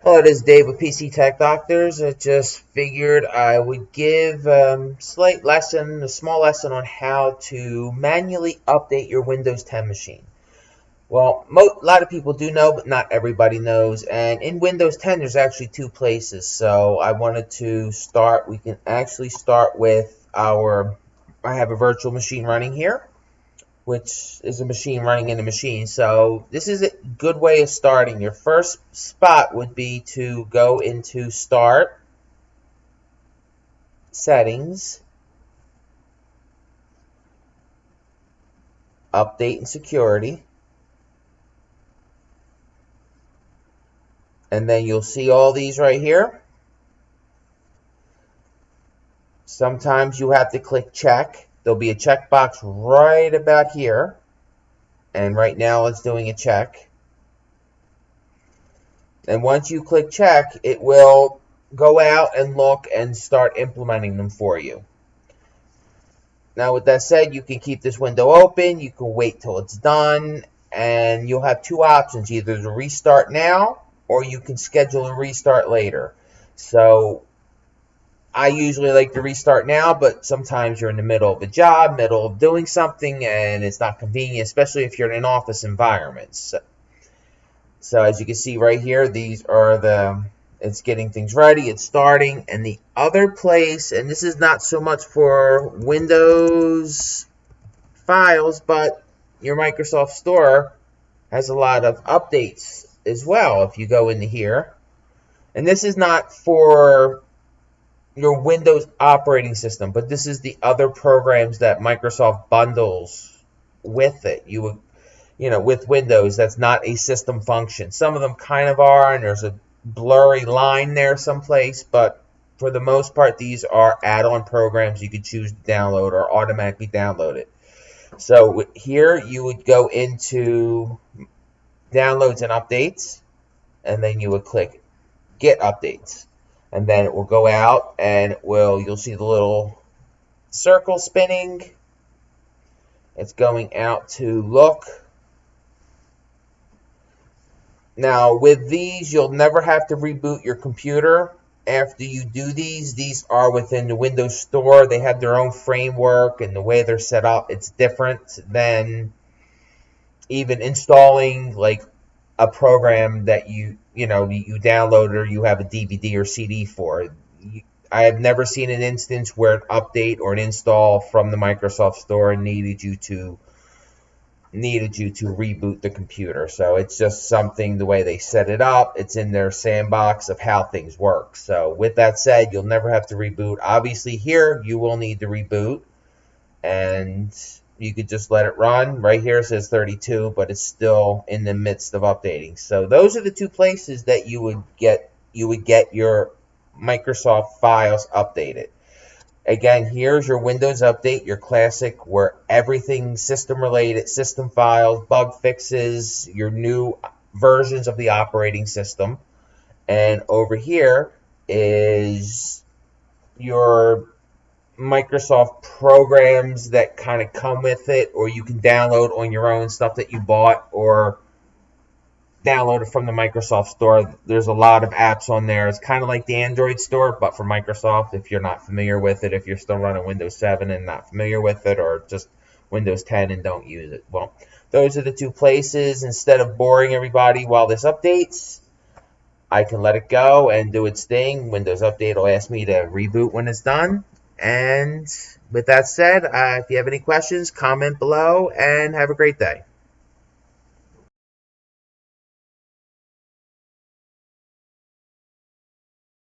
Hello, this is Dave with PC Tech Doctors. I just figured I would give a small lesson on how to manually update your Windows 10 machine. Well, a lot of people do know, but not everybody knows. And in Windows 10, there's actually two places. So I wanted to start. We can actually start with I have a virtual machine running here, which is a machine running in a machine. So this is a good way of starting. Your first spot would be to go into Start, Settings, Update and Security, and then you'll see all these right here. Sometimes you have to click check. There'll be a checkbox right about here, and right now it's doing a check. And once you click check, it will go out and look and start implementing them for you. Now, with that said, you can keep this window open, you can wait till it's done, and you'll have two options, either to restart now or you can schedule a restart later. So I usually like to restart now, but sometimes you're in the middle of a job, middle of doing something, and it's not convenient, especially if you're in an office environment. So as you can see right here, these are it's getting things ready, it's starting. And the other place, and this is not so much for Windows files, but your Microsoft Store has a lot of updates as well if you go into here. And this is not for your Windows operating system, but this is the other programs that Microsoft bundles with it. With Windows, that's not a system function. Some of them kind of are, and there's a blurry line there someplace, but for the most part, these are add-on programs you could choose to download or automatically download it. So here you would go into Downloads and Updates, and then you would click Get Updates. And then it will go out, and you'll see the little circle spinning. It's going out to look. Now, with these, you'll never have to reboot your computer after you do these. These are within the Windows Store. They have their own framework, and the way they're set up, it's different than even installing like a program that you download or you have a DVD or CD for. I have never seen an instance where an update or an install from the Microsoft Store needed you to reboot the computer. So it's just something, the way they set it up, it's in their sandbox of how things work. So with that said, you'll never have to reboot. Obviously here you will need to reboot, and you could just let it run. Right here it says 32, but it's still in the midst of updating. So those are the two places that you would get your Microsoft files updated. Again, here's your Windows Update, your classic, where everything system related, system files, bug fixes, your new versions of the operating system. And over here is your Microsoft programs that kind of come with it, or you can download on your own, stuff that you bought or downloaded from the Microsoft Store. There's a lot of apps on there. It's kind of like the Android Store, but for Microsoft, if you're not familiar with it, if you're still running Windows 7 and not familiar with it, or just Windows 10 and don't use it. Well, those are the two places. Instead of boring everybody while this updates, I can let it go and do its thing. Windows Update will ask me to reboot when it's done. And with that said, if you have any questions, comment below, and have a great day.